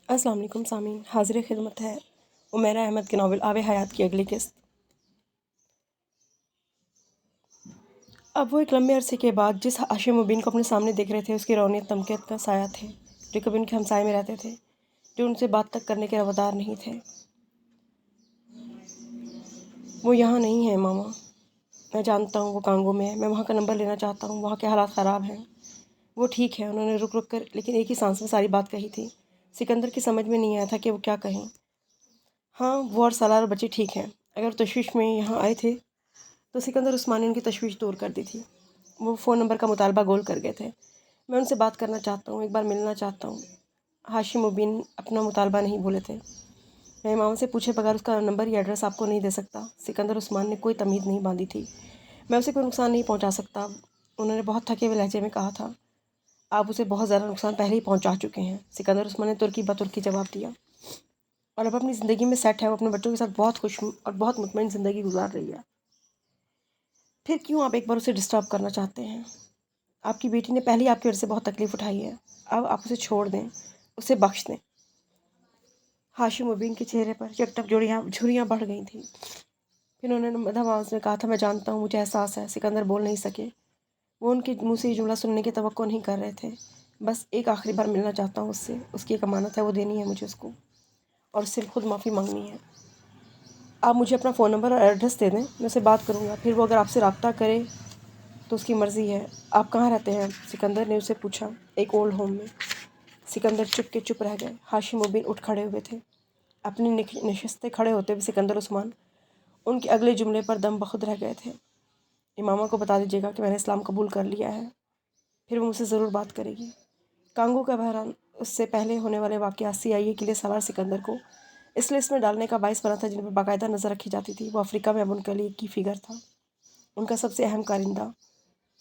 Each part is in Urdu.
السلام علیکم سامعین، حاضر خدمت ہے عمیرہ احمد کے ناول آب حیات کی اگلی قسط۔ اب وہ ایک لمبے عرصے کے بعد جس ہاشم مبین کو اپنے سامنے دیکھ رہے تھے اس کی رونیت تمکیت کا سایہ تھے، جو کبھی ان کے ہمسائے میں رہتے تھے، جو ان سے بات تک کرنے کے روادار نہیں تھے۔ وہ یہاں نہیں ہے ماما، میں جانتا ہوں وہ کانگو میں ہے، میں وہاں کا نمبر لینا چاہتا ہوں، وہاں کے حالات خراب ہیں۔ وہ ٹھیک ہے، انہوں نے رک رک کر لیکن ایک ہی سانس میں ساری بات کہی تھی۔ سکندر کی سمجھ میں نہیں آیا تھا کہ وہ کیا کہیں۔ ہاں، وہ اور سالار اور بچے ٹھیک ہیں۔ اگر تشویش میں یہاں آئے تھے تو سکندر عثمان نے ان کی تشویش دور کر دی تھی۔ وہ فون نمبر کا مطالبہ گول کر گئے تھے۔ میں ان سے بات کرنا چاہتا ہوں، ایک بار ملنا چاہتا ہوں۔ ہاشم مبین اپنا مطالبہ نہیں بھولے تھے۔ میں امام سے پوچھے بغیر اس کا نمبر یا ایڈریس آپ کو نہیں دے سکتا۔ سکندر عثمان نے کوئی تمید نہیں باندھی تھی۔ میں اسے کوئی نقصان نہیں پہنچا سکتا، انہوں نے بہت تھکے ہوئے لہجے میں کہا تھا۔ آپ اسے بہت زیادہ نقصان پہلے ہی پہنچا چکے ہیں، سکندر عثمان نے ترکی بترکی جواب دیا۔ اور اب اپنی زندگی میں سیٹ ہے، وہ اپنے بچوں کے ساتھ بہت خوش اور بہت مطمئن زندگی گزار رہی ہے۔ پھر کیوں آپ ایک بار اسے ڈسٹرب کرنا چاہتے ہیں؟ آپ کی بیٹی نے پہلے آپ کی وجہ سے بہت تکلیف اٹھائی ہے، اب آپ اسے چھوڑ دیں، اسے بخش دیں۔ ہاشم مبین کے چہرے پر یکٹک جھریاں بڑھ گئی تھیں۔ پھر انہوں نے مدھم آواز میں کہا تھا، میں جانتا ہوں، مجھے احساس ہے۔ سکندر بول نہیں سکے، وہ ان کے منہ سے یہ جملہ سننے کی توقع نہیں کر رہے تھے۔ بس ایک آخری بار ملنا چاہتا ہوں اس سے، اس کی ایک امانت ہے، وہ دینی ہے مجھے اس کو، اور اس سے خود معافی مانگنی ہے۔ آپ مجھے اپنا فون نمبر اور ایڈریس دے دیں، میں اسے بات کروں گا، پھر وہ اگر آپ سے رابطہ کرے تو اس کی مرضی ہے۔ آپ کہاں رہتے ہیں؟ سکندر نے اسے پوچھا۔ ایک اولڈ ہوم میں۔ سکندر چپ رہ گئے۔ ہاشم مبین اٹھ کھڑے ہوئے تھے۔ اپنی نشستے کھڑے ہوتے ہوئے سکندر عثمان ان کے اگلے جملے پر دم بخود رہ گئے تھے۔ امامہ کو بتا دیجیے گا کہ میں نے اسلام قبول کر لیا ہے، پھر وہ مجھ سے ضرور بات کرے گی۔ کانگو کا بحران، اس سے پہلے ہونے والے واقعات CIA کے لیے سالار سکندر کو اس لسٹ میں ڈالنے کا باعث بنا تھا جن پر باقاعدہ نظر رکھی جاتی تھی۔ وہ افریقہ میں اب ان کے لیے ایک کی فگر تھا، ان کا سب سے اہم کارندہ۔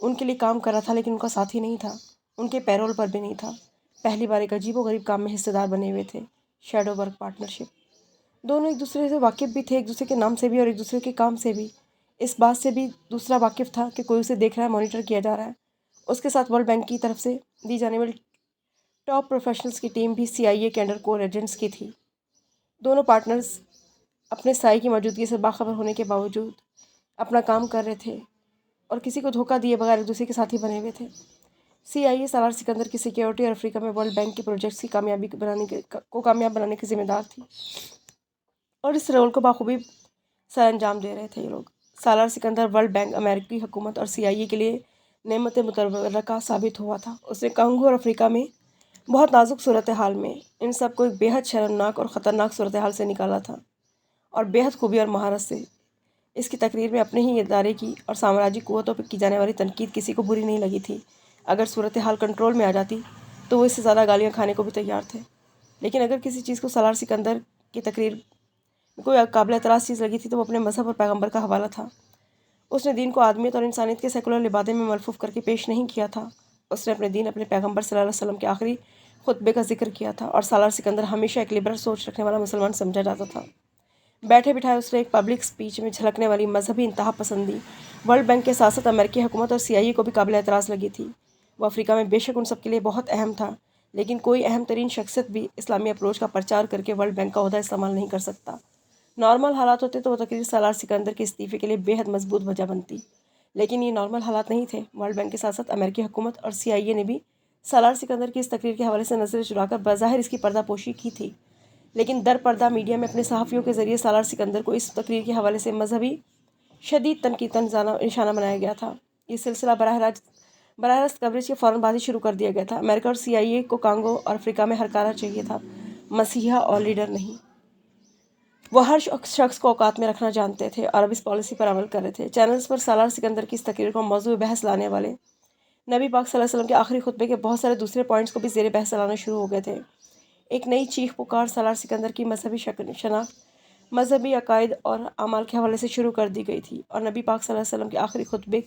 ان کے لیے کام کر رہا تھا لیکن ان کا ساتھی نہیں تھا، ان کے پیرول پر بھی نہیں تھا۔ پہلی بار ایک عجیب و غریب کام میں حصے دار بنے ہوئے تھے، شیڈو ورک پارٹنرشپ۔ دونوں ایک دوسرے سے واقف بھی تھے، ایک دوسرے کے نام سے بھی اور ایک دوسرے کے کام سے بھی۔ اس بات سے بھی دوسرا واقف تھا کہ کوئی اسے دیکھ رہا ہے، مانیٹر کیا جا رہا ہے۔ اس کے ساتھ ورلڈ بینک کی طرف سے دی جانے والی ٹاپ پروفیشنلز کی ٹیم بھی CIA کے انڈر کور ایجنٹس کی تھی۔ دونوں پارٹنرز اپنے سائے کی موجودگی سے باخبر ہونے کے باوجود اپنا کام کر رہے تھے اور کسی کو دھوکہ دیے بغیر ایک دوسرے کے ساتھی بنے ہوئے تھے۔ CIA سالار سکندر کی سیکیورٹی اور افریقہ میں ورلڈ بینک کے پروجیکٹس کی کامیاب بنانے کی ذمہ دار تھی، اور اس رول کو بخوبی سر انجام دے رہے تھے یہ لوگ۔ سالار سکندر ورلڈ بینک، امریکی حکومت اور CIA کے لیے نعمت متبرکہ ثابت ہوا تھا۔ اس نے کانگو اور افریقہ میں بہت نازک صورتحال میں ان سب کو ایک بے حد شرمناک اور خطرناک صورتحال سے نکالا تھا، اور بے حد خوبی اور مہارت سے۔ اس کی تقریر میں اپنے ہی ادارے کی اور سامراجی قوتوں پر کی جانے والی تنقید کسی کو بری نہیں لگی تھی۔ اگر صورتحال کنٹرول میں آ جاتی تو وہ اس سے زیادہ گالیاں کھانے کو بھی تیار تھے، لیکن اگر کسی چیز کو سالار سکندر کی تقریر میں کوئی قابل اعتراض چیز لگی تھی تو وہ اپنے مذہب اور پیغمبر کا حوالہ تھا۔ اس نے دین کو آدمیت اور انسانیت کے سیکولر لبادے میں ملفوف کر کے پیش نہیں کیا تھا۔ اس نے اپنے دین، اپنے پیغمبر صلی اللہ علیہ وسلم کے آخری خطبے کا ذکر کیا تھا، اور سالار سکندر ہمیشہ ایک لبرل سوچ رکھنے والا مسلمان سمجھا جاتا تھا۔ بیٹھے بٹھائے اس نے ایک پبلک سپیچ میں جھلکنے والی مذہبی انتہا پسندی ورلڈ بینک کے ساتھ امریکی حکومت اور CIA کو بھی قابل اعتراض لگی تھی۔ وہ افریقہ میں بے شک ان سب کے لیے بہت اہم تھا، لیکن کوئی اہم ترین شخصیت بھی اسلامی اپروچ کا پرچار کر کے ورلڈ بینک کا عہدہ استعمال نہیں کر سکتا۔ نارمل حالات ہوتے تو وہ تقریر سالار سکندر کے استعفے کے لیے بے حد مضبوط وجہ بنتی، لیکن یہ نارمل حالات نہیں تھے۔ ورلڈ بینک کے ساتھ ساتھ امریکی حکومت اور CIA نے بھی سالار سکندر کی اس تقریر کے حوالے سے نظریں چرا کر بظاہر اس کی پردہ پوشی کی تھی، لیکن در پردہ میڈیا میں اپنے صحافیوں کے ذریعے سالار سکندر کو اس تقریر کے حوالے سے مذہبی شدید تنقید کا نشانہ بنایا گیا تھا۔ یہ سلسلہ براہ راست کوریج کے فوراً بعد ہی شروع کر دیا گیا تھا۔ امریکہ اور CIA کو کانگو اور افریقہ میں ہرکارہ چاہیے تھا، مسیحا اور لیڈر نہیں۔ وہ ہر شخص کو اوقات میں رکھنا جانتے تھے اور اب اس پالیسی پر عمل کر رہے تھے۔ چینلز پر سالار سکندر کی اس تقریر کو موضوع بحث لانے والے نبی پاک صلی اللہ علیہ وسلم کے آخری خطبے کے بہت سارے دوسرے پوائنٹس کو بھی زیر بحث لانا شروع ہو گئے تھے۔ ایک نئی چیخ پکار سالار سکندر کی مذہبی شناخت، مذہبی عقائد اور اعمال کے حوالے سے شروع کر دی گئی تھی، اور نبی پاک صلی اللہ علیہ وسلم کے آخری خطبے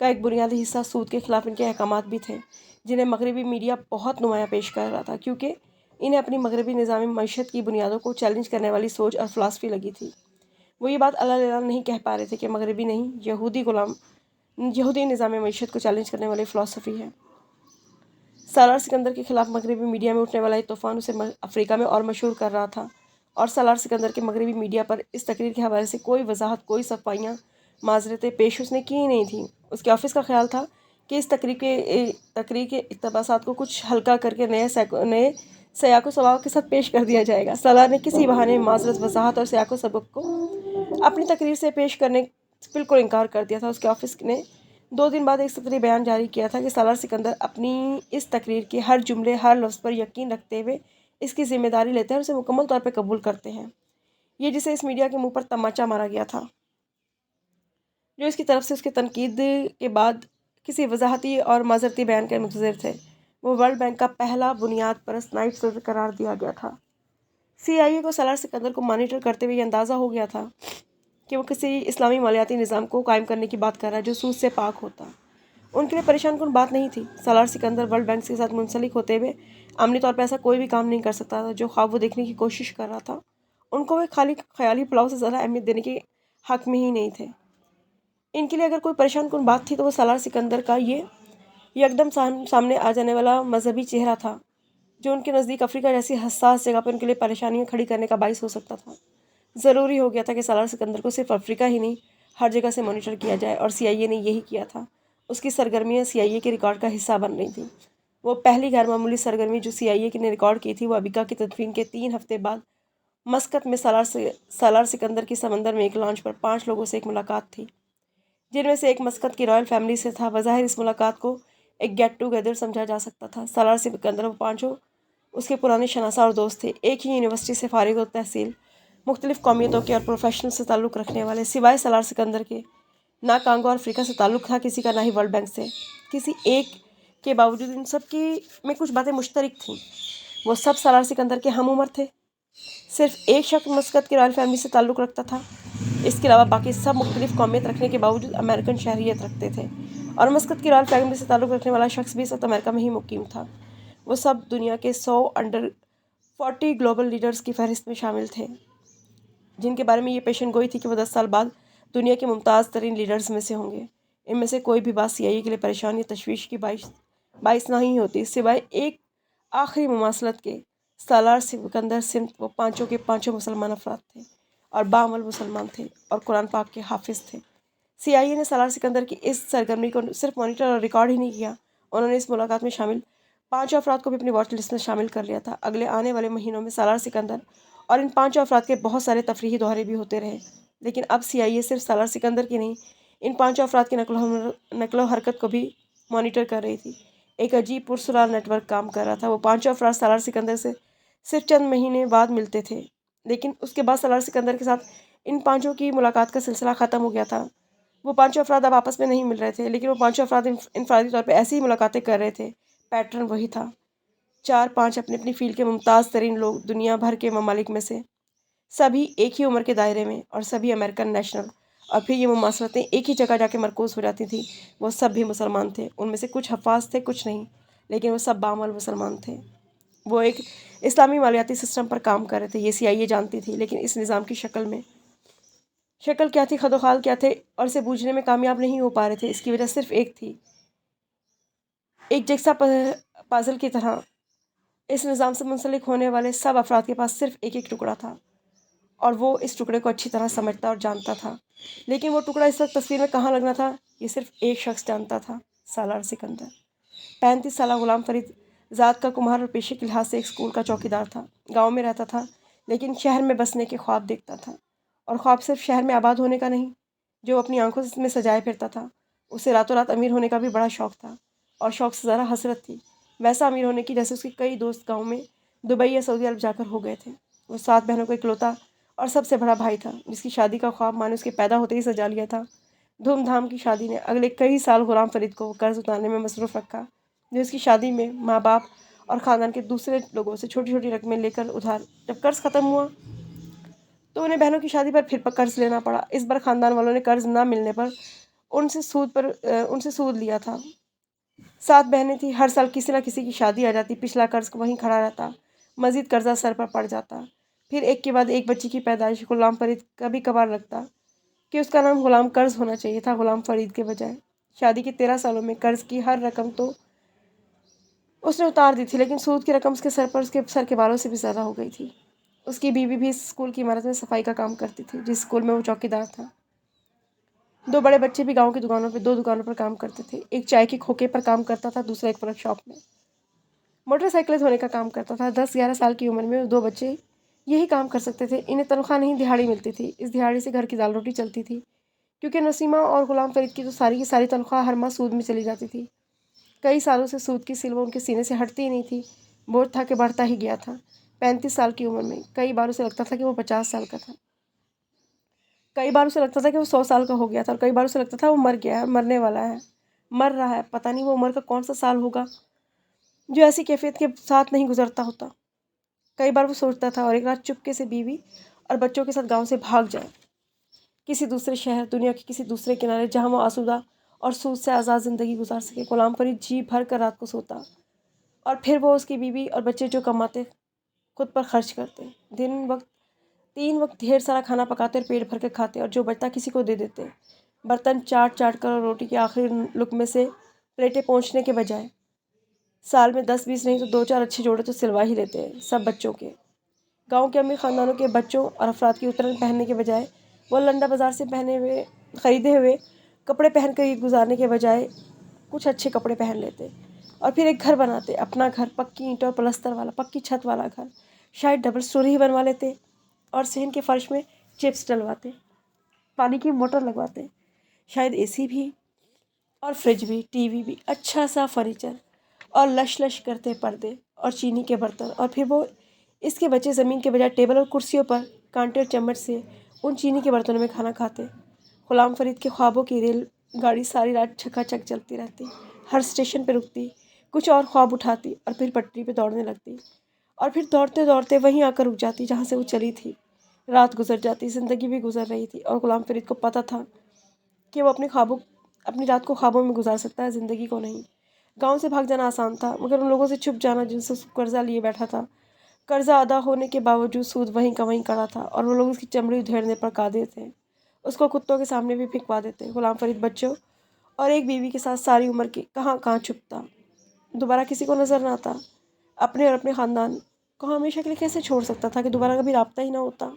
کا ایک بنیادی حصہ سود کے خلاف ان کے احکامات بھی تھے، جنہیں مغربی میڈیا بہت نمایاں پیش کر رہا تھا، کیونکہ انہیں اپنی مغربی نظام معیشت کی بنیادوں کو چیلنج کرنے والی سوچ اور فلسفی لگی تھی۔ وہ یہ بات اعلان نہیں کہہ پا رہے تھے کہ مغربی نہیں، یہودی نظام معیشت کو چیلنج کرنے والی فلسفی ہے۔ سالار سکندر کے خلاف مغربی میڈیا میں اٹھنے والا یہ طوفان اسے افریقہ میں اور مشہور کر رہا تھا، اور سالار سکندر کے مغربی میڈیا پر اس تقریر کے حوالے سے کوئی وضاحت، کوئی صفائیاں، معذرتیں پیش اس نے کی نہیں تھیں۔ اس کے آفس کا خیال تھا کہ اس تقریر کے اقتباسات کو کچھ ہلکا کر کے نئے سیاق و سباق کے ساتھ پیش کر دیا جائے گا۔ سالار نے کسی بہانے معذرت، وضاحت اور سیاق و سباق کو اپنی تقریر سے پیش کرنے سے بالکل انکار کر دیا تھا۔ اس کے آفس نے 2 دن بعد ایک سطری بیان جاری کیا تھا کہ سالار سکندر اپنی اس تقریر کے ہر جملے، ہر لفظ پر یقین رکھتے ہوئے اس کی ذمہ داری لیتے ہیں اور اسے مکمل طور پر قبول کرتے ہیں۔ یہ جسے اس میڈیا کے منہ پر تماچا مارا گیا تھا، جو اس کی طرف سے اس کے تنقید کے بعد کسی وضاحتی اور معذرتی بیان کے منتظر تھے، وہ ورلڈ بینک کا پہلا بنیاد پرست نائب صدر قرار دیا گیا تھا۔ CIA کو سالار سکندر کو مانیٹر کرتے ہوئے یہ اندازہ ہو گیا تھا کہ وہ کسی اسلامی مالیاتی نظام کو قائم کرنے کی بات کر رہا ہے جو سود سے پاک ہوتا۔ ان کے لیے پریشان کن بات نہیں تھی۔ سالار سکندر ورلڈ بینک کے ساتھ منسلک ہوتے ہوئے عملی طور پر ایسا کوئی بھی کام نہیں کر سکتا تھا جو خواب وہ دیکھنے کی کوشش کر رہا تھا۔ ان کو وہ خالی خیالی پلاؤ سے زیادہ اہمیت دینے کے حق میں ہی نہیں تھے۔ ان کے لیے اگر کوئی پریشان کن بات تھی تو وہ سالار سکندر کا یہ یکدم سامنے آ جانے والا مذہبی چہرہ تھا، جو ان کے نزدیک افریقہ جیسی حساس جگہ پر ان کے لیے پریشانیاں کھڑی کرنے کا باعث ہو سکتا تھا۔ ضروری ہو گیا تھا کہ سالار سکندر کو صرف افریقہ ہی نہیں، ہر جگہ سے مانیٹر کیا جائے، اور CIA نے یہی کیا تھا۔ اس کی سرگرمیاں CIA کے ریکارڈ کا حصہ بن رہی تھیں۔ وہ پہلی غیر معمولی سرگرمی جو CIA نے ریکارڈ کی تھی وہ ابیکا کی تدفین کے 3 ہفتے بعد مسقط میں سالار سکندر کی سمندر میں ایک لانچ پر 5 لوگوں سے ایک ملاقات تھی، جن میں سے ایک مسقط کی رائل فیملی سے تھا۔ بظاہر اس ملاقات کو ایک گیٹ ٹو گیدر سمجھا جا سکتا تھا۔ سالار سکندر وہ 5 اس کے پرانے شناسہ اور دوست تھے، ایک ہی یونیورسٹی سے فارغ التحصیل، مختلف قومیتوں کے اور پروفیشنل سے تعلق رکھنے والے۔ سوائے سالار سکندر کے نہ کانگو اور افریقہ سے تعلق تھا کسی کا، نہ ہی ورلڈ بینک سے کسی ایک کے باوجود ان سب کی میں کچھ باتیں مشترک تھیں۔ وہ سب سالار سکندر کے ہم عمر تھے۔ صرف ایک شخص مسقط کی رائل فیملی سے تعلق رکھتا تھا، اس کے علاوہ باقی سب مختلف قومیت رکھنے کے باوجود امریکن شہریت رکھتے تھے، اور مسقط کی رائل فیملی سے تعلق رکھنے والا شخص بھی اس وقت امریکہ میں ہی مقیم تھا۔ وہ سب دنیا کے 100 انڈر 40 گلوبل لیڈرز کی فہرست میں شامل تھے، جن کے بارے میں یہ پیشن گوئی تھی کہ وہ 10 سال بعد دنیا کے ممتاز ترین لیڈرز میں سے ہوں گے۔ ان میں سے کوئی بھی بات CIA کے لیے پریشان یا تشویش کی باعث نہیں ہوتی، سوائے ایک آخری مماثلت کے۔ سالار سکندر سمت وہ 5 کے 5 مسلمان افراد تھے، اور بعمل مسلمان تھے، اور قرآن پاک کے حافظ تھے۔ CIA نے سالار سکندر کی اس سرگرمی کو صرف مانیٹر اور ریکارڈ ہی نہیں کیا، انہوں نے اس ملاقات میں شامل 5 افراد کو بھی اپنی واچ لسٹ میں شامل کر لیا تھا۔ اگلے آنے والے مہینوں میں سالار سکندر اور ان 5 افراد کے بہت سارے تفریحی دورے بھی ہوتے رہے، لیکن اب CIA صرف سالار سکندر کی نہیں، ان 5 افراد کی نقل و حرکت کو بھی مانیٹر کر رہی تھی۔ ایک عجیب پرسرار نیٹ ورک کام کر رہا تھا۔ وہ 5 افراد سالار سکندر سے صرف چند مہینے بعد ملتے تھے، لیکن اس کے بعد سالار سکندر کے ساتھ ان 5 کی ملاقات کا سلسلہ ختم ہو گیا تھا۔ وہ 5 افراد اب آپس میں نہیں مل رہے تھے، لیکن وہ 5 افراد انفرادی طور پہ ایسی ہی ملاقاتیں کر رہے تھے۔ پیٹرن وہی تھا، 4-5 اپنی اپنی فیلڈ کے ممتاز ترین لوگ دنیا بھر کے ممالک میں سے، سبھی ایک ہی عمر کے دائرے میں، اور سبھی امریکن نیشنل۔ اور پھر یہ مماثلتیں ایک ہی جگہ جا کے مرکوز ہو جاتی تھیں۔ وہ سب بھی مسلمان تھے، ان میں سے کچھ حفاظ تھے، کچھ نہیں، لیکن وہ سب بعمل مسلمان تھے۔ وہ ایک اسلامی مالیاتی سسٹم پر کام کر رہے تھے، یہ CIA جانتی تھی، لیکن اس نظام کی شکل کیا تھی، خد و خال کیا تھے، اور اسے بوجھنے میں کامیاب نہیں ہو پا رہے تھے۔ اس کی وجہ صرف ایک تھی، ایک یکساں پازل کی طرح اس نظام سے منسلک ہونے والے سب افراد کے پاس صرف ایک ایک ٹکڑا تھا، اور وہ اس ٹکڑے کو اچھی طرح سمجھتا اور جانتا تھا، لیکن وہ ٹکڑا اس وقت تصویر میں کہاں لگنا تھا، یہ صرف ایک شخص جانتا تھا: سالار سکندر۔ 35 سالہ غلام فرید ذات کا کمہار اور پیشے کے لحاظ سے ایک اسکول کا چوکیدار تھا۔ گاؤں میں رہتا تھا، لیکن شہر میں بسنے کے خواب دیکھتا تھا، اور خواب صرف شہر میں آباد ہونے کا نہیں جو وہ اپنی آنکھوں میں سجائے پھرتا تھا۔ اسے راتوں رات امیر ہونے کا بھی بڑا شوق تھا، اور شوق سے زیادہ حسرت تھی، ویسا امیر ہونے کی جیسے اس کے کئی دوست گاؤں میں دبئی یا سعودی عرب جا کر ہو گئے تھے۔ وہ 7 بہنوں کا اکلوتا اور سب سے بڑا بھائی تھا، جس کی شادی کا خواب ماں نے اس کے پیدا ہوتے ہی سجا لیا تھا۔ دھوم دھام کی شادی نے اگلے کئی سال غلام فرید کو قرض اتارنے میں مصروف رکھا، جو اس کی شادی میں ماں باپ اور خاندان کے دوسرے لوگوں سے چھوٹی چھوٹی رقمیں لے کر ادھار۔ جب قرض ختم ہوا تو انہیں بہنوں کی شادی پر پھر قرض لینا پڑا۔ اس بار خاندان والوں نے قرض نہ ملنے پر ان سے سود لیا تھا۔ 7 بہنیں تھیں، ہر سال کسی نہ کسی کی شادی آ جاتی، پچھلا قرض وہیں کھڑا رہتا، مزید قرضہ سر پر پڑ جاتا۔ پھر ایک کے بعد ایک بچی کی پیدائش۔ غلام فرید کبھی کبھار لگتا کہ اس کا نام غلام قرض ہونا چاہیے تھا، غلام فرید کے بجائے۔ شادی کے 13 سالوں میں قرض کی ہر رقم تو اس نے اتار دی تھی، لیکن سود کی رقم اس کے سر پر اس کے سر کے بالوں سے بھی زیادہ ہو گئی تھی۔ اس کی بیوی بھی اس اسکول کی عمارت میں صفائی کا کام کرتی تھی، جس اسکول میں وہ چوکیدار تھا۔ دو بڑے بچے بھی گاؤں کی دکانوں پہ 2 دکانوں پر کام کرتے تھے، ایک چائے کے کھوکے پر کام کرتا تھا، دوسرا ایک ورک شاپ میں موٹر سائیکلیں دھونے کا کام کرتا تھا۔ 10-11 سال کی عمر میں 2 بچے یہی کام کر سکتے تھے۔ انہیں تنخواہ نہیں، دہاڑی ملتی تھی۔ اس دہاڑی سے گھر کی دال روٹی چلتی تھی، کیونکہ نسیمہ اور غلام فرید کی تو ساری کی ساری تنخواہ ہر ماہ سود میں چلی جاتی تھی۔ کئی سالوں سے سود کی سلوہ ان کے سینے سے ہٹتی ہی نہیں تھی، بوجھ تھا کہ بڑھتا ہی گیا تھا۔ 35 سال کی عمر میں کئی بار اسے لگتا تھا کہ وہ 50 سال کا تھا، کئی بار اسے لگتا تھا کہ وہ 100 سال کا ہو گیا تھا، اور کئی بار اسے لگتا تھا وہ مر گیا ہے، مرنے والا ہے، مر رہا ہے۔ پتہ نہیں وہ عمر کا کون سا سال ہوگا جو ایسی کیفیت کے ساتھ نہیں گزرتا ہوتا۔ کئی بار وہ سوچتا تھا اور ایک رات چپکے سے بیوی اور بچوں کے ساتھ گاؤں سے بھاگ جائے، کسی دوسرے شہر، دنیا کے کسی دوسرے کنارے، جہاں وہ آسودہ اور سود سے آزاد زندگی گزار سکے۔ غلام فرید جی بھر کر رات کو سوتا، اور پھر وہ اس کی بیوی اور بچے جو کماتے خود پر خرچ کرتے، 3 وقت ڈھیر سارا کھانا پکاتے اور پیٹ بھر کے کھاتے، اور جو بچتا کسی کو دے دیتے۔ برتن چاٹ چاٹ کر اور روٹی کے آخری لقمے سے پلیٹیں پہنچنے کے بجائے سال میں 10-20 نہیں تو 2-4 اچھے جوڑے تو سلوا ہی لیتے، سب بچوں کے۔ گاؤں کے امیر خاندانوں کے بچوں اور افراد کی اترن پہننے کے بجائے وہ لنڈا بازار سے خریدے ہوئے کپڑے پہن کر عید گزارنے کے بجائے کچھ اچھے کپڑے پہن لیتے، اور پھر ایک گھر بناتے، اپنا گھر، پکی اینٹ اور پلستر والا، پکی چھت والا گھر، شاید ڈبل سٹوری ہی بنوا لیتے، اور صحن کے فرش میں چپس ڈلواتے، پانی کی موٹر لگواتے، شاید اے سی بھی اور فریج بھی، ٹی وی بھی، اچھا سا فرنیچر، اور لش لش کرتے پردے اور چینی کے برتن، اور پھر وہ اس کے بچے زمین کے بجائے ٹیبل اور کرسیوں پر کانٹے اور چمچ سے ان چینی کے برتنوں میں کھانا کھاتے۔ غلام فرید کے خوابوں کی ریل گاڑی ساری رات چھکا چھک چلتی رہتی، ہر اسٹیشن پہ رکتی، کچھ اور خواب اٹھاتی اور پھر پٹری پہ دوڑنے لگتی، اور پھر دوڑتے دوڑتے وہیں آ کر رک جاتی جہاں سے وہ چلی تھی۔ رات گزر جاتی، زندگی بھی گزر رہی تھی، اور غلام فرید کو پتہ تھا کہ وہ اپنی رات کو خوابوں میں گزار سکتا ہے، زندگی کو نہیں۔ گاؤں سے بھاگ جانا آسان تھا، مگر ان لوگوں سے چھپ جانا جن سے قرضہ لیے بیٹھا تھا۔ قرضہ ادا ہونے کے باوجود سود وہیں کا وہیں کڑا تھا، اور وہ لوگ اس کی چمڑی ادھیڑنے پر قادر تھے، اس کو کتوں کے سامنے بھی پھینکوا دیتے۔ غلام فرید بچوں اور ایک بیوی کے ساتھ ساری عمر کی کہاں کہاں چھپتا، دوبارہ کسی کو نظر نہ آتا، اپنے اور اپنے خاندان کو ہمیشہ کے لیے کیسے چھوڑ سکتا تھا کہ دوبارہ کبھی رابطہ ہی نہ ہوتا۔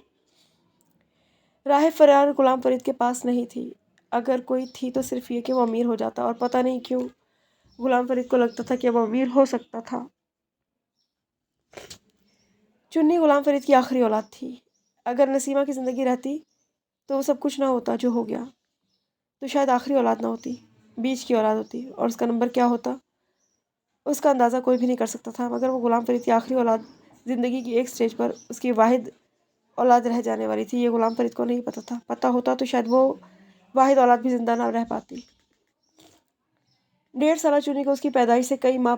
راہ فرار غلام فرید کے پاس نہیں تھی، اگر کوئی تھی تو صرف یہ کہ وہ امیر ہو جاتا، اور پتہ نہیں کیوں غلام فرید کو لگتا تھا کہ وہ امیر ہو سکتا تھا۔ چنی غلام فرید کی آخری اولاد تھی۔ اگر نسیمہ کی زندگی رہتی تو وہ سب کچھ نہ ہوتا جو ہو گیا، تو شاید آخری اولاد نہ ہوتی، بیچ کی اولاد ہوتی، اور اس کا نمبر کیا ہوتا اس کا اندازہ کوئی بھی نہیں کر سکتا تھا۔ مگر وہ غلام فرید کی آخری اولاد زندگی کی ایک سٹیج پر اس کی واحد اولاد رہ جانے والی تھی، یہ غلام فرید کو نہیں پتہ تھا۔ پتہ ہوتا تو شاید وہ واحد اولاد بھی زندہ نہ رہ پاتی۔ 1.5 سالہ چنی کو اس کی پیدائش سے کئی ماہ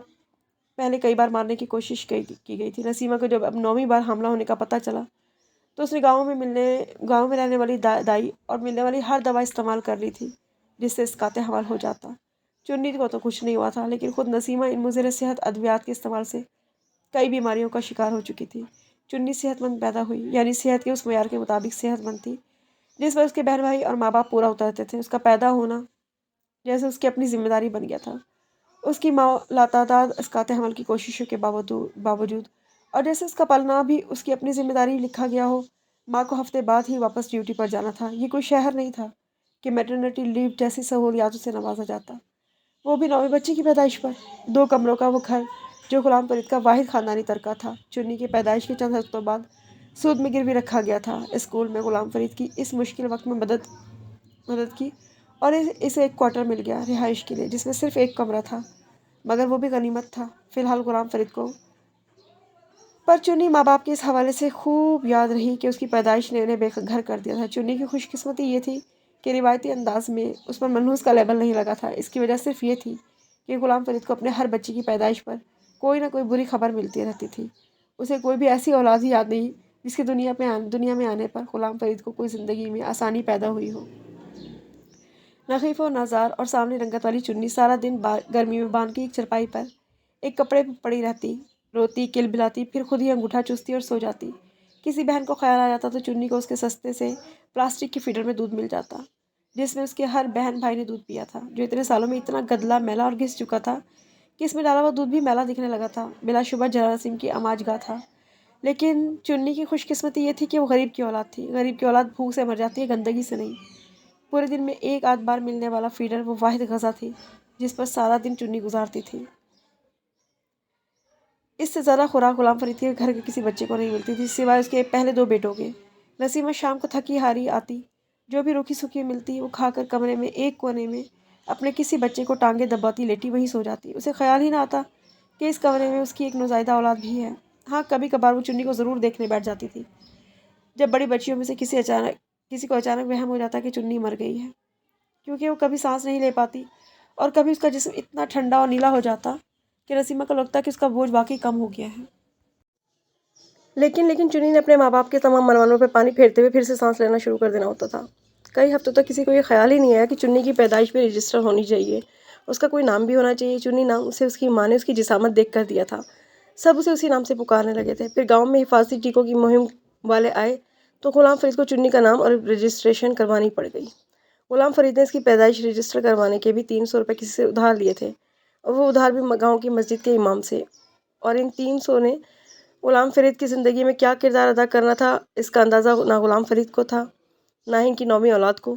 پہلے کئی بار مارنے کی کوشش کی گئی تھی۔ نسیمہ کو جب اب 9ویں بار حاملہ ہونے کا پتہ چلا تو اس نے گاؤں میں رہنے والی دائی اور ملنے والی ہر دوا استعمال کر لی تھی جس سے اسقاط حمل ہو جاتا۔ چنی کو تو کچھ نہیں ہوا تھا، لیکن خود نسیمہ ان مضر صحت ادویات کے استعمال سے کئی بیماریوں کا شکار ہو چکی تھی۔ چنی صحت مند پیدا ہوئی، یعنی صحت کے اس معیار کے مطابق صحت مند تھی جس پر اس کے بہن بھائی اور ماں باپ پورا اترتے تھے۔ اس کا پیدا ہونا جیسے اس کی اپنی ذمہ داری بن گیا تھا۔ اس کی ماں لاتعداد اسقاط حمل کی کوششوں کے باوجود اور جیسے اس کا پلنا بھی اس کی اپنی ذمہ داری لکھا گیا ہو، ماں کو ہفتے بعد ہی واپس ڈیوٹی پر جانا تھا۔ یہ کوئی شہر نہیں تھا کہ میٹرنٹی لیو جیسی سہولیاتوں سے نوازا جاتا، وہ بھی 9ویں بچے کی پیدائش پر۔ 2 کمروں کا وہ گھر جو غلام فرید کا واحد خاندانی ترکہ تھا، چنی کی پیدائش کے چند ہفتوں بعد سود میں گروی رکھا گیا تھا۔ اسکول میں غلام فرید کی اس مشکل وقت میں مدد کی، اور اسے ایک کوارٹر مل گیا رہائش کے لیے، جس میں صرف 1 کمرہ تھا، مگر وہ بھی غنیمت تھا فی الحال غلام فرید کو۔ پر چنی ماں باپ کے اس حوالے سے خوب یاد رہی کہ اس کی پیدائش نے انہیں بے گھر کر دیا تھا۔ چنی کی خوش قسمتی یہ تھی کہ روایتی انداز میں اس پر منحوس کا لیبل نہیں لگا تھا۔ اس کی وجہ صرف یہ تھی کہ غلام فرید کو اپنے ہر بچے کی پیدائش پر کوئی نہ کوئی بری خبر ملتی رہتی تھی۔ اسے کوئی بھی ایسی اولاد ہی یاد نہیں جس کے دنیا میں آنے پر غلام فرید کو کوئی زندگی میں آسانی پیدا ہوئی ہو۔ نحیف و نازار اور سانولی رنگت والی چنی سارا دن گرمی میں باندھ کی ایک چرپائی پر ایک کپڑے پہ پڑی رہتی، روتی، کل بلاتی، پھر خود ہی انگوٹھا چوستی اور سو جاتی۔ کسی بہن کو خیال آ جاتا تو چنی کو اس کے سستے سے پلاسٹک کے فیڈر میں دودھ مل جاتا، جس میں اس کے ہر بہن بھائی نے دودھ پیا تھا، جو اتنے سالوں میں اتنا گدلا میلا اور گھس چکا تھا کہ اس میں ڈالا ہوا دودھ بھی میلا دکھنے لگا تھا۔ بلا شبہ جراثیم کی آماج گاہ تھا، لیکن چنی کی خوش قسمتی یہ تھی کہ وہ غریب کی اولاد تھی۔ غریب کی اولاد بھوک سے مر جاتی ہے، گندگی سے نہیں۔ پورے دن میں ایک آدھ بار ملنے والا فیڈر وہ واحد غذا تھی جس پر سارا دن چنی گزارتی تھی۔ اس سے زیادہ خوراک غلام فرید کے گھر کے کسی بچے کو نہیں ملتی تھی، سوائے اس کے پہلے 2 بیٹوں کے۔ نسیمہ شام کو تھکی ہاری آتی، جو بھی روکھی سوکھی ملتی وہ کھا کر کمرے میں ایک کونے میں اپنے کسی بچے کو ٹانگیں دباتی لیٹی وہیں سو جاتی۔ اسے خیال ہی نہ آتا کہ اس کمرے میں اس کی ایک نوزائیدہ اولاد بھی ہے۔ ہاں، کبھی کبھار وہ چنی کو ضرور دیکھنے بیٹھ جاتی تھی، جب بڑی بچیوں میں سے کسی کو اچانک وہم ہو جاتا کہ چنی مر گئی ہے، کیونکہ وہ کبھی سانس نہیں لے پاتی، اور کبھی اس کا جسم اتنا ٹھنڈا اور نیلا ہو جاتا کہ نسیمہ کو لگتا کہ اس کا بوجھ واقعی کم ہو گیا ہے۔ لیکن چنی نے اپنے ماں باپ کے تمام منوانوں پہ پانی پھیرتے ہوئے پھر سے سانس لینا شروع کر دینا ہوتا تھا۔ کئی ہفتوں تک کسی کو یہ خیال ہی نہیں آیا کہ چنی کی پیدائش بھی رجسٹر ہونی چاہیے، اس کا کوئی نام بھی ہونا چاہیے۔ چنی نام اسے اس کی ماں نے اس کی جسامت دیکھ کر دیا تھا۔ سب اسے اسی نام سے پکارنے لگے تھے۔ پھر گاؤں میں حفاظتی ٹیکوں کی مہم والے آئے تو غلام فرید کو چنی کا نام اور رجسٹریشن کروانی پڑ گئی۔ غلام فرید نے اس کی پیدائش رجسٹر کروانے کے بھی 300 روپے کسی سے ادھار لیے تھے، اور وہ ادھار بھی گاؤں کی مسجد کے امام سے۔ اور ان 300 نے غلام فرید کی زندگی میں کیا کردار ادا کرنا تھا، اس کا اندازہ نہ غلام فرید کو تھا، نہ ہی ان کی 9ویں اولاد کو،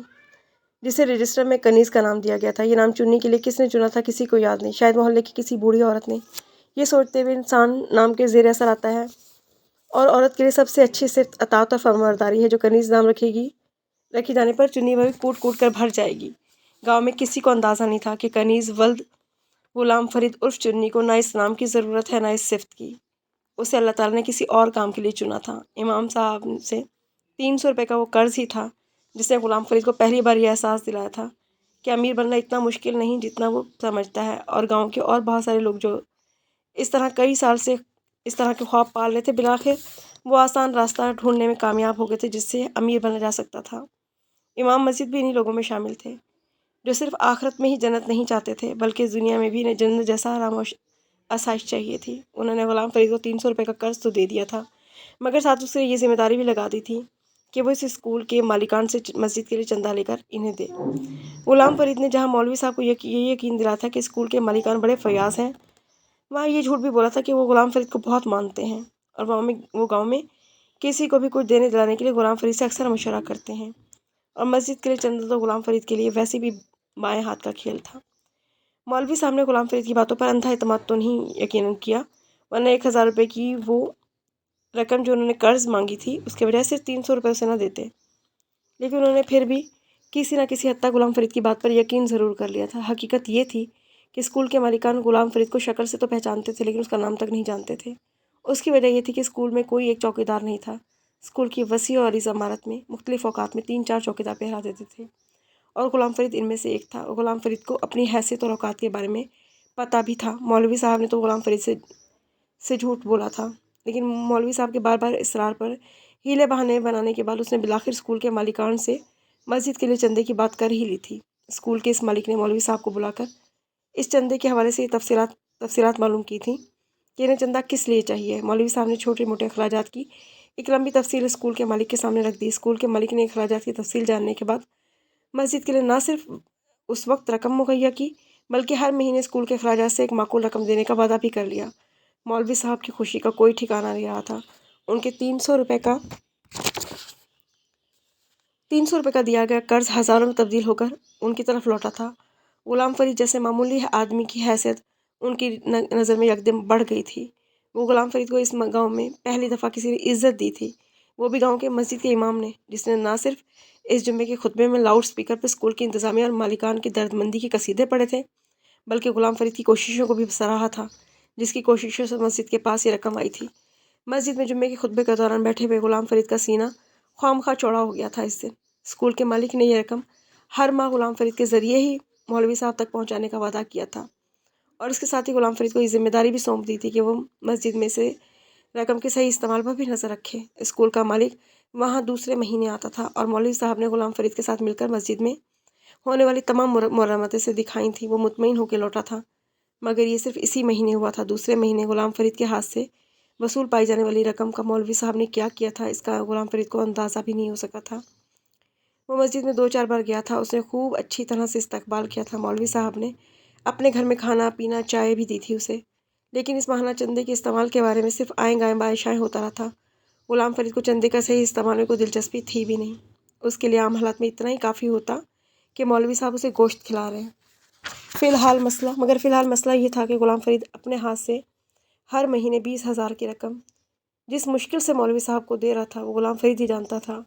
جسے رجسٹر میں کنیز کا نام دیا گیا تھا۔ یہ نام چنی کے لیے کس نے چنا تھا، کسی کو یاد نہیں، شاید محلے کی کسی بوڑھی عورت نے۔ یہ سوچتے ہوئے انسان نام کے زیر اثر آتا ہے، اور عورت کے لیے سب سے اچھی صفت اطاعت اور فرمانبرداری ہے۔ جو کنیز نام رکھی جانے پر چنی بھی کوٹ کوٹ کر بھر جائے گی۔ گاؤں میں کسی کو اندازہ نہیں تھا کہ کنیز ولد غلام فرید عرف چنی کو نہ اس نام کی ضرورت ہے، نہ اس صفت کی۔ اسے اللہ تعالیٰ نے کسی اور کام کے لیے چنا تھا۔ امام صاحب سے 300 روپے کا وہ قرض ہی تھا جس نے غلام فرید کو پہلی بار یہ احساس دلایا تھا کہ امیر بننا اتنا مشکل نہیں جتنا وہ سمجھتا ہے، اور گاؤں کے اور بہت سارے لوگ جو اس طرح کئی سال سے اس طرح کے خواب پال رہے تھے، بالآخر وہ آسان راستہ ڈھونڈنے میں کامیاب ہو گئے تھے جس سے امیر بنا جا سکتا تھا۔ امام مسجد بھی انہی لوگوں میں شامل تھے جو صرف آخرت میں ہی جنت نہیں چاہتے تھے، بلکہ اس دنیا میں بھی انہیں جنت جیسا آرام و آسائش چاہیے تھی۔ انہوں نے غلام فرید کو 300 روپے کا قرض تو دے دیا تھا، مگر ساتھ اس سے یہ ذمہ داری بھی لگا دی تھی کہ وہ اس اسکول کے مالکان سے مسجد کے لیے چندہ لے کر انہیں دے۔ غلام فرید نے جہاں مولوی صاحب کو یہ یقین دلایا تھا کہ اسکول کے مالکان بڑے فیاض ہیں، وہاں یہ جھوٹ بھی بولا تھا کہ وہ غلام فرید کو بہت مانتے ہیں، اور وہ گاؤں میں کسی کو بھی کچھ دینے دلانے کے لیے غلام فرید سے اکثر مشورہ کرتے ہیں۔ اور مسجد کے لیے چندہ تو غلام فرید کے لیے ویسے بھی بائیں ہاتھ کا کھیل تھا۔ مولوی صاحب نے غلام فرید کی باتوں پر اندھا اعتماد تو نہیں یقیناً کیا، ورنہ 1000 روپے کی وہ رقم جو انہوں نے قرض مانگی تھی اس کے بجائے صرف 300 روپے اسے نہ دیتے، لیکن انہوں نے پھر بھی کسی نہ کسی حد تک غلام فرید کی بات پر یقین ضرور کر لیا تھا۔ حقیقت یہ تھی کہ اسکول کے مالکان غلام فرید کو شکل سے تو پہچانتے تھے، لیکن اس کا نام تک نہیں جانتے تھے۔ اس کی وجہ یہ تھی کہ اسکول میں کوئی ایک چوکیدار نہیں تھا۔ اسکول کی وسیع و عریض عمارت میں مختلف اوقات میں 3-4 چوکیدار پہرا دیتے تھے، اور غلام فرید ان میں سے ایک تھا۔ غلام فرید کو اپنی حیثیت اور اوقات کے بارے میں پتہ بھی تھا۔ مولوی صاحب نے تو غلام فرید سے جھوٹ بولا تھا، لیکن مولوی صاحب کے بار بار اصرار پر ہیلے بہانے بنانے کے بعد اس نے بالآخر اسکول کے مالکان سے مسجد کے لیے چندے کی بات کر ہی لی تھی۔ اسکول کے اس مالک نے مولوی صاحب کو بلا کر اس چندے کے حوالے سے یہ تفصیلات معلوم کی تھیں کہ انہیں چندہ کس لیے چاہیے۔ مولوی صاحب نے چھوٹے موٹے اخراجات کی ایک لمبی تفصیل اسکول کے مالک کے سامنے رکھ دی۔ اسکول کے مالک نے اخراجات کی تفصیل جاننے کے بعد مسجد کے لیے نہ صرف اس وقت رقم مہیا کی، بلکہ ہر مہینے اسکول کے اخراجات سے ایک معقول رقم دینے کا وعدہ بھی کر لیا۔ مولوی صاحب کی خوشی کا کوئی ٹھکانہ نہیں رہا تھا۔ ان کے 300 روپے کا دیا گیا قرض ہزاروں میں تبدیل ہو کر ان کی طرف لوٹا تھا۔ غلام فرید جیسے معمولی آدمی کی حیثیت ان کی نظر میں یکدم بڑھ گئی تھی۔ وہ غلام فرید کو اس گاؤں میں پہلی دفعہ کسی نے عزت دی تھی، وہ بھی گاؤں کے مسجد کے امام نے، جس نے نہ صرف اس جمعے کے خطبے میں لاؤڈ سپیکر پر اسکول کی انتظامیہ اور مالکان کی دردمندی کے قصیدے پڑھے تھے، بلکہ غلام فرید کی کوششوں کو بھی سراہا تھا، جس کی کوششوں سے مسجد کے پاس یہ رقم آئی تھی۔ مسجد میں جمعے کے خطبے کے دوران بیٹھے ہوئے غلام فرید کا سینہ خواہ چوڑا ہو گیا تھا اس دن۔ اسکول کے مالک نے یہ رقم ہر ماہ غلام فرید کے ذریعے ہی مولوی صاحب تک پہنچانے کا وعدہ کیا تھا، اور اس کے ساتھ ہی غلام فرید کو یہ ذمہ داری بھی سونپ دی تھی کہ وہ مسجد میں سے رقم کے صحیح استعمال پر بھی نظر رکھے۔ اسکول کا مالک وہاں دوسرے مہینے آتا تھا، اور مولوی صاحب نے غلام فرید کے ساتھ مل کر مسجد میں ہونے والی تمام مرمتیں سے دکھائیں تھیں۔ وہ مطمئن ہو کے لوٹا تھا، مگر یہ صرف اسی مہینے ہوا تھا۔ دوسرے مہینے غلام فرید کے ہاتھ سے وصول پائی جانے والی رقم کا مولوی صاحب نے کیا کیا تھا، اس کا غلام فرید کو اندازہ بھی نہیں ہو سکا تھا۔ وہ مسجد میں 2-4 بار گیا تھا، اس نے خوب اچھی طرح سے استقبال کیا تھا۔ مولوی صاحب نے اپنے گھر میں کھانا پینا چائے بھی دی تھی اسے، لیکن اس ماہانہ چندے کے استعمال کے بارے میں صرف آئیں گائیں بائیں شائیں ہوتا رہا تھا۔ غلام فرید کو چندے کا صحیح استعمال میں کوئی دلچسپی تھی بھی نہیں۔ اس کے لیے عام حالات میں اتنا ہی کافی ہوتا کہ مولوی صاحب اسے گوشت کھلا رہے ہیں۔ فی الحال مسئلہ یہ تھا کہ غلام فرید اپنے ہاتھ سے ہر مہینے 20,000 کی رقم جس مشکل سے مولوی صاحب کو دے رہا تھا وہ غلام فرید ہی جانتا تھا۔